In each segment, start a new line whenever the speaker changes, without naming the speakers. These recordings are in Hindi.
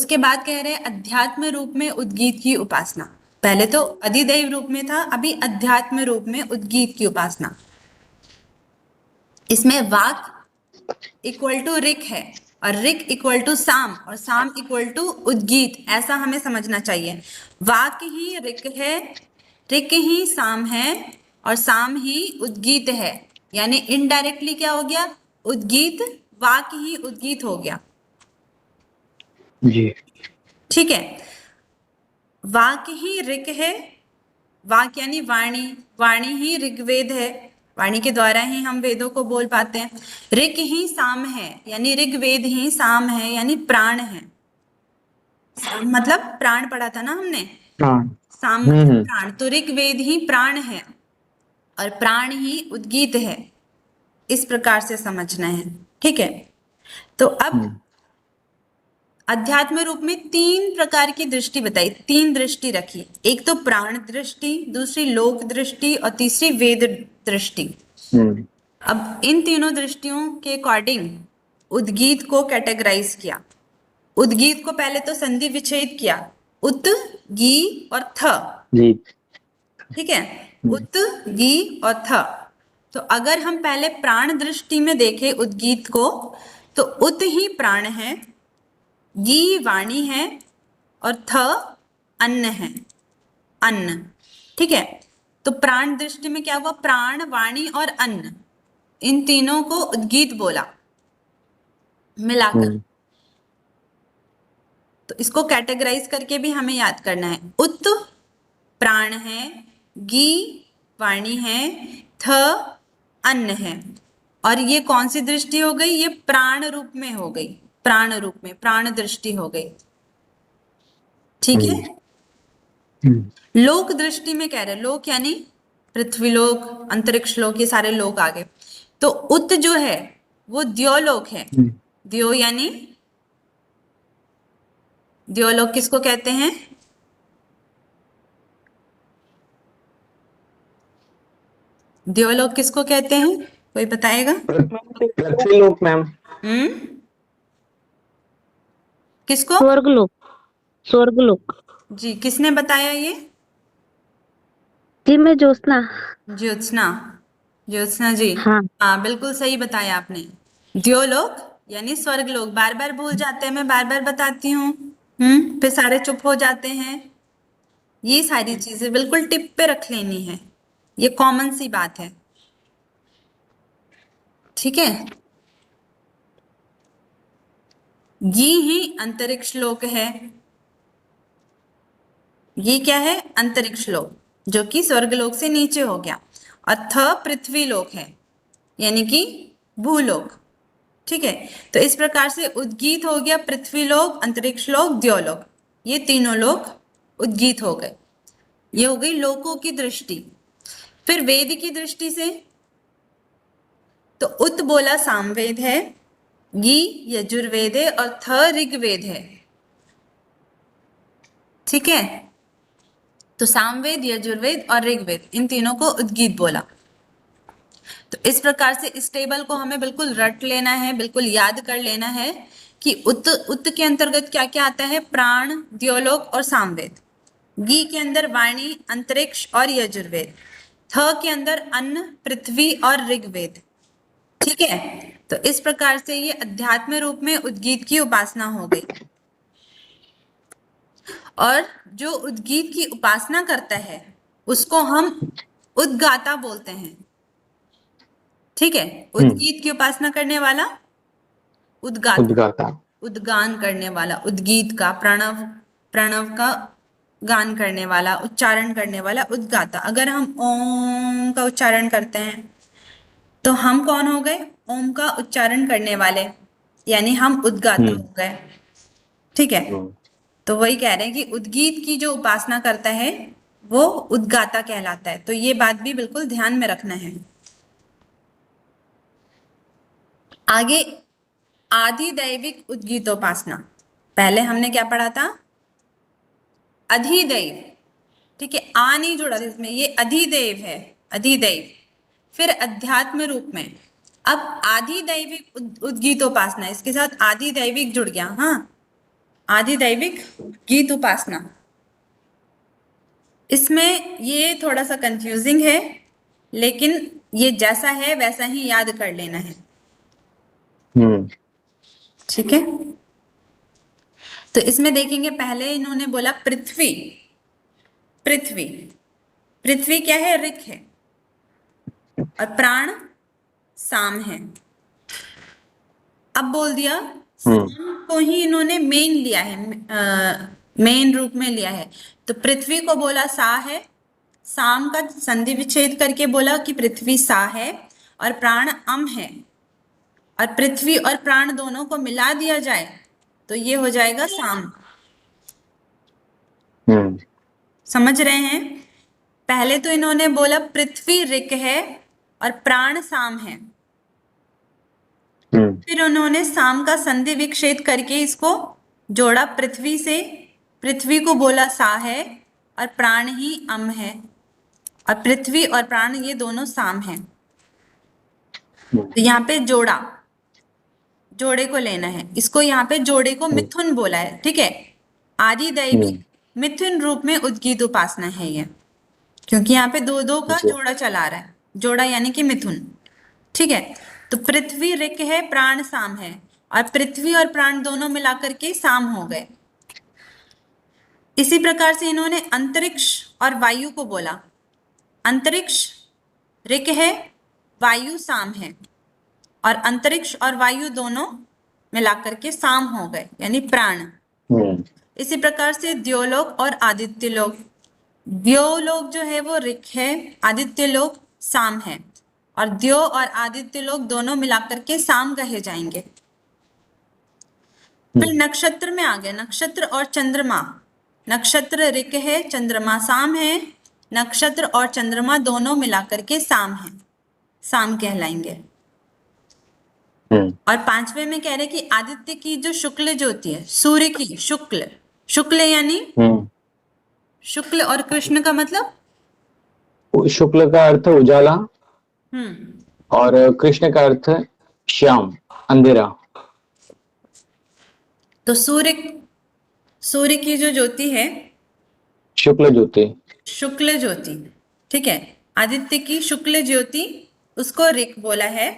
उसके बाद कह रहे हैं अध्यात्म रूप में उद्गीत की उपासना। पहले तो अधिदैव रूप में था, अभी अध्यात्म रूप में उद्गीत की उपासना। इसमें वाक इक्वल टू ऋक है और ऋक इक्वल टू साम और साम इक्वल टू उद्गीत, ऐसा हमें समझना चाहिए। वाक ही ऋक है, ऋक ही साम है और साम ही उद्गीत है, यानी इनडायरेक्टली क्या हो गया, उद्गीत वाक ही उद्गीत हो गया।
जी
ठीक है, वाक ही ऋक है, वाक यानी वाणी, वाणी ही ऋग्वेद है, वाणी के द्वारा ही हम वेदों को बोल पाते हैं। ऋक ही साम है, यानी ऋग्वेद ही साम है, यानी प्राण है। साम मतलब प्राण पढ़ा था ना हमने,
हाँ।
साम मतलब
हम्म।
प्राण, तो ऋग्वेद ही प्राण है और प्राण ही उद्गीत है, इस प्रकार से समझना है। ठीक है, तो अब
हम्म।
अध्यात्म रूप में तीन प्रकार की दृष्टि बताई, तीन दृष्टि रखी। एक तो प्राण दृष्टि, दूसरी लोक दृष्टि और तीसरी वेद दृष्टि।
हम्म।
अब इन तीनों दृष्टियों के अकॉर्डिंग उद्गीत को कैटेगराइज किया। उद्गीत को पहले तो संधि विच्छेद किया, उत गी और थ।
जी।
ठीक है,
हम्म।
उत गी और थ। तो अगर हम पहले प्राण दृष्टि में देखें उद्गीत को, तो उत ही प्राण है, गी वाणी है और थ अन्न है, अन्न। ठीक है, तो प्राण दृष्टि में क्या हुआ, प्राण वाणी और अन्न, इन तीनों को उद्गीत बोला मिलाकर।
हम्म।
तो इसको कैटेगराइज करके भी हमें याद करना है। उत प्राण है, गी वाणी है, थ अन्न है। और ये कौन सी दृष्टि हो गई, ये प्राण रूप में हो गई, प्राण रूप में प्राण दृष्टि हो गई। ठीक है,
हम्म।
लोक दृष्टि में कह रहे, लोक यानी पृथ्वी लोक, अंतरिक्ष लोक, ये सारे लोक आ गए। तो उत जो है वो द्योलोक है।
हम्म।
द्यो यानी, द्योलोक किसको कहते हैं, द्योलोक किसको कहते हैं, कोई बताएगा?
पृथ्वीलोक मैम।
हम्म, किसको?
स्वर्गलोक। स्वर्गलोक।
जी, किसने बताया ये?
जी मैं ज्योत्सना।
ज्योत्सना, ज्योत्सना जी।
हाँ।
हाँ, बिल्कुल सही बताया आपने। द्योलोक यानी स्वर्गलोक, बार बार भूल जाते हैं, मैं बार बार बताती हूँ, फिर सारे चुप हो जाते हैं। ये सारी चीजें बिल्कुल टिप पे रख लेनी है, ये कॉमन सी बात है। ठीक है, ये ही अंतरिक्ष लोक है, ये क्या है, अंतरिक्ष लोक, जो कि स्वर्गलोक से नीचे हो गया। और थ पृथ्वी लोक है, यानी कि भूलोक। ठीक है, तो इस प्रकार से उद्गीत हो गया पृथ्वी लोक, अंतरिक्ष लोक, द्योलोक, ये तीनों लोक उद्गीत हो गए। ये हो गई लोकों की दृष्टि। फिर वेद की दृष्टि से, तो उत बोला सामवेद है, गी यजुर्वेद है और थ ऋग्वेद है। ठीक है, तो सामवेद, यजुर्वेद और ऋग्वेद, इन तीनों को उद्गीत बोला। तो इस प्रकार से इस टेबल को हमें बिल्कुल रट लेना है, बिल्कुल याद कर लेना है कि उत उत के अंतर्गत क्या क्या आता है, प्राण, द्योलोक और सामवेद। गी के अंदर वाणी, अंतरिक्ष और यजुर्वेद। थ के अंदर अन्न, पृथ्वी और ऋग्वेद। ठीक है, तो इस प्रकार से ये अध्यात्म रूप में उद्गीत की उपासना हो गई। और जो उद्गीत की उपासना करता है उसको हम उद्गाता बोलते हैं। ठीक है, उद्गीत की उपासना करने वाला उद्गाता,
उद्गाता।
उद्गान करने वाला, उद्गीत का प्रणव, प्रणव का गान करने वाला, उच्चारण करने वाला उद्गाता। अगर हम ओम का उच्चारण करते हैं तो हम कौन हो गए, ओम का उच्चारण करने वाले, यानी हम उद्गाता
हम्म।
हो गए। ठीक है,
हम्म।
तो वही कह रहे हैं कि उद्गीत की जो उपासना करता है वो उद्गाता कहलाता है। तो ये बात भी बिल्कुल ध्यान में रखना है। आगे आधिदैविक उद्गीतोपासना, पहले हमने क्या पढ़ा था, अधिदैव। ठीक है, आ नहीं जुड़ा था इसमें, ये अधिदेव है, अधिदैव। फिर अध्यात्म रूप में, अब आधिदैविक उद्गीतोपासना, इसके साथ आधिदैविक जुड़ गया। हाँ, आदिदैविक गीत उपासना। इसमें ये थोड़ा सा कंफ्यूजिंग है, लेकिन ये जैसा है वैसा ही याद कर लेना है, ठीक है। तो इसमें देखेंगे, पहले इन्होंने बोला पृथ्वी। पृथ्वी, पृथ्वी क्या है? ऋक है, और प्राण साम है। अब बोल दिया साम को ही इन्होंने मेन लिया है, मेन रूप में लिया है। तो पृथ्वी को बोला सा है, साम का संधि विच्छेद करके बोला कि पृथ्वी सा है, और प्राण अम है। और पृथ्वी और प्राण दोनों को मिला दिया जाए तो ये हो जाएगा साम। समझ रहे हैं? पहले तो इन्होंने बोला पृथ्वी ऋक है और प्राण साम है, फिर उन्होंने साम का संधि विच्छेद करके इसको जोड़ा पृथ्वी से। पृथ्वी को बोला सा है और प्राण ही अम है, और पृथ्वी और प्राण ये दोनों साम हैं। तो यहाँ पे जोड़ा, जोड़े को लेना है। इसको यहाँ पे जोड़े को मिथुन बोला है, ठीक है। आदिदैविक मिथुन रूप में उद्गीत उपासना है ये, क्योंकि यहाँ पे दो दो का जोड़ा चला रहा है, जोड़ा यानी कि मिथुन, ठीक है। तो पृथ्वी ऋक है, प्राण साम है, और पृथ्वी और प्राण दोनों मिलाकर के साम हो गए। इसी प्रकार से इन्होंने अंतरिक्ष और वायु को बोला। अंतरिक्ष ऋक है, वायु साम है, और अंतरिक्ष और वायु दोनों मिलाकर के साम हो गए, यानी प्राण। इसी प्रकार से द्योलोक और आदित्य लोक। द्योलोक जो है वो ऋक है, आदित्य लोक साम है, और द्यो और आदित्य लोक दोनों मिलाकर के साम कहे जाएंगे। फिर नक्षत्र में आ गए, नक्षत्र और चंद्रमा। नक्षत्र ऋक है, चंद्रमा साम है, नक्षत्र और चंद्रमा दोनों मिलाकर के साम है, साम कहलाएंगे। और पांचवे में कह रहे कि आदित्य की जो शुक्ल ज्योति है, सूर्य की शुक्ल, शुक्ल यानी शुक्ल, और कृष्ण का मतलब?
शुक्ल का अर्थ उजाला और कृष्ण का अर्थ श्याम, अंधेरा।
तो सूर्य की जो ज्योति है
शुक्ल ज्योति,
शुक्ल ज्योति, ठीक है। आदित्य की शुक्ल ज्योति, उसको ऋक बोला है।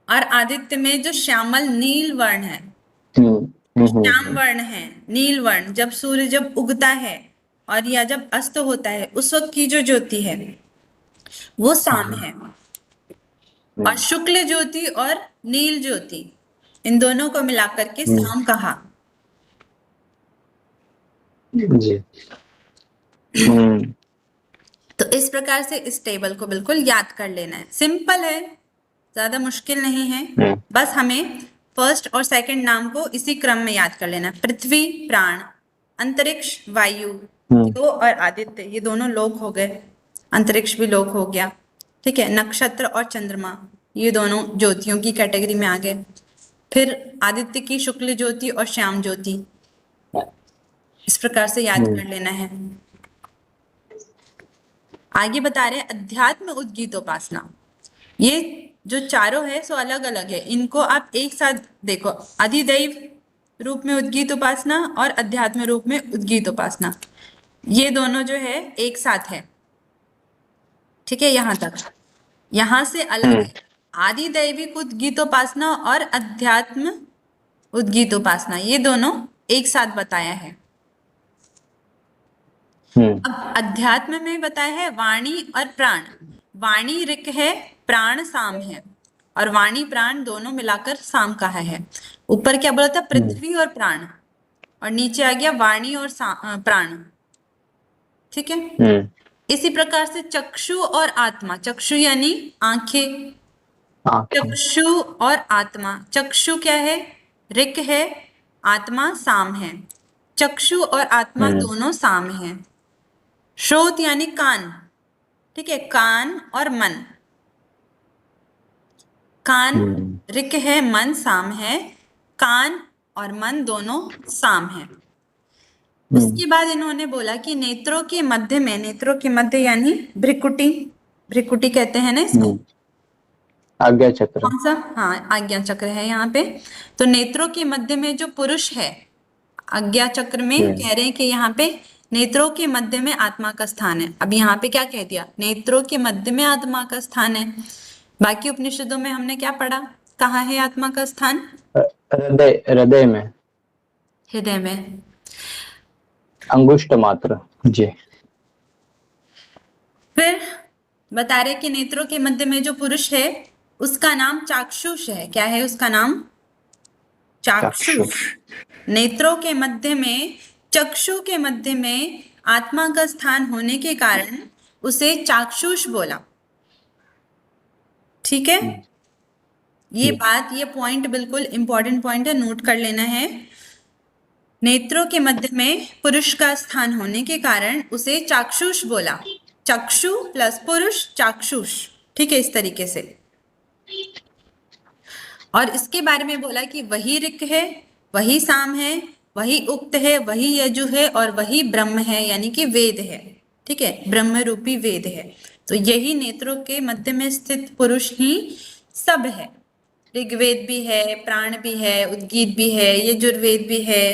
और आदित्य में जो श्यामल नील वर्ण है, श्याम वर्ण है, नील वर्ण, जब सूर्य जब उगता है और या जब अस्त होता है उस वक्त की जो ज्योति है वो साम है। और शुक्ल ज्योति और नील ज्योति, इन दोनों को मिलाकर के साम कहा।
जी।
तो इस प्रकार से इस टेबल को बिल्कुल याद कर लेना है। सिंपल है, ज्यादा मुश्किल नहीं है। बस हमें फर्स्ट और सेकंड नाम को इसी क्रम में याद कर लेना है। पृथ्वी प्राण, अंतरिक्ष वायु, द्यो और आदित्य, ये दोनों लोक हो गए, अंतरिक्ष भी लोक हो गया, ठीक है। नक्षत्र और चंद्रमा, ये दोनों ज्योतियों की कैटेगरी में आ गए। फिर आदित्य की शुक्ल ज्योति और श्याम ज्योति, इस प्रकार से याद कर लेना है। आगे बता रहे हैं अध्यात्म उद्गीत उपासना। ये जो चारों है सो अलग अलग है, इनको आप एक साथ देखो। अधिदैव रूप में उद्गीत उपासना और अध्यात्म रूप में उद्गीत उपासना, ये दोनों जो है एक साथ है, ठीक है। यहां तक, यहां से अलग है। आदिदैविक उद्गीत उपासना और अध्यात्म उद्गीत उपासना, ये दोनों एक साथ बताया है। अब अध्यात्म में बताया है वाणी और प्राण। वाणी ऋक है, प्राण साम है, और वाणी प्राण दोनों मिलाकर साम कहा है। ऊपर क्या बोला था? पृथ्वी और प्राण, और नीचे आ गया वाणी और प्राण, ठीक है। इसी प्रकार से चक्षु और आत्मा, चक्षु यानी आंखें, चक्षु और आत्मा। चक्षु क्या है? ऋक है, आत्मा साम है। चक्षु और आत्मा दोनों साम है। श्रोत यानी कान, ठीक है, कान और मन। कान ऋक है, मन साम है, कान और मन दोनों साम है। उसके बाद इन्होंने बोला कि नेत्रों के मध्य में, नेत्रों के मध्य यानी भ्रिकुटी, भ्रिकुटी कहते हैं ना इसको,
आज्ञा चक्र।
कौन सा? हाँ, आज्ञा चक्र है यहाँ पे। तो नेत्रों के मध्य में जो पुरुष है आज्ञा चक्र में कह रहे हैं कि यहाँ पे नेत्रों के मध्य में आत्मा का स्थान है। अब यहाँ पे क्या कह दिया, नेत्रों के मध्य में आत्मा का स्थान है। बाकी उपनिषदों में हमने क्या पढ़ा, कहाँ है आत्मा का स्थान?
हृदय, हृदय में,
हृदय में।
अंगुष्ठ मात्र। जी।
फिर बता रहे कि नेत्रों के मध्य में जो पुरुष है उसका नाम चाक्षुष है। क्या है उसका नाम? चाक्षुष। नेत्रों के मध्य में, चक्षु के मध्य में आत्मा का स्थान होने के कारण उसे चाक्षुष बोला। ठीक है, ये बात, ये पॉइंट बिल्कुल इंपॉर्टेंट पॉइंट है, नोट कर लेना है। नेत्रों के मध्य में पुरुष का स्थान होने के कारण उसे चाक्षुष बोला। चक्षु प्लस पुरुष, चाक्षुष। ठीक है, इस तरीके से। और इसके बारे में बोला कि वही ऋक् है, वही साम है, वही उक्त है, वही यजु है और वही ब्रह्म है, यानी कि वेद है। ठीक है, ब्रह्म रूपी वेद है। तो यही नेत्रों के मध्य में स्थित पुरुष ही सब है। ऋग्वेद भी है, प्राण भी है, उद्गीत भी है, यजुर्वेद भी है,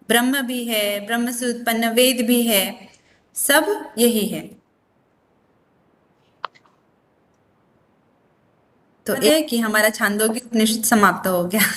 ब्रह्म भी है, ब्रह्म से उत्पन्न वेद भी है, सब यही है। तो ये कि हमारा छांदोग्य उपनिषद समाप्त हो गया।